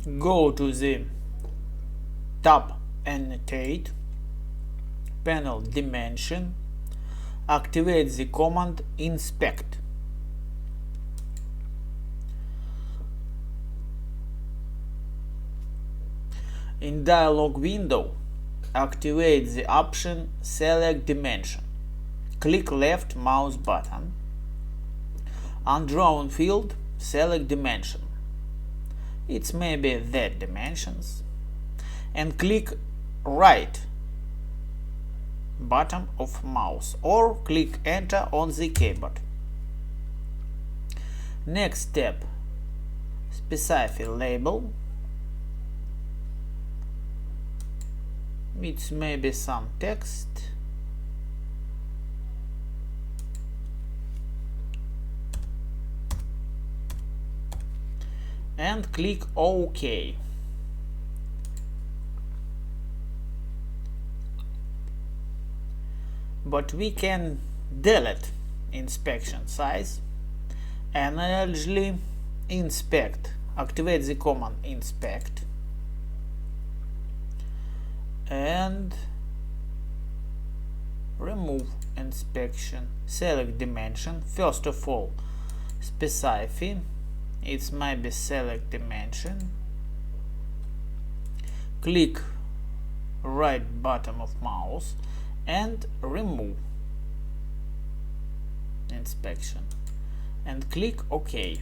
Go to the tab Annotate, panel Dimension, activate the command Inspect. In dialog window, activate the option Select Dimension. Click left mouse button. Undrawn field, select dimension. It's maybe that dimensions. And click right button of mouse or click enter on the keyboard. Next step, specify label. It's maybe some text. And click OK. But we can delete inspection size and actually inspect. Activate the command Inspect and remove inspection. Select dimension. First of all, specify. It's maybe select dimension. Click right button of mouse and remove inspection and click OK.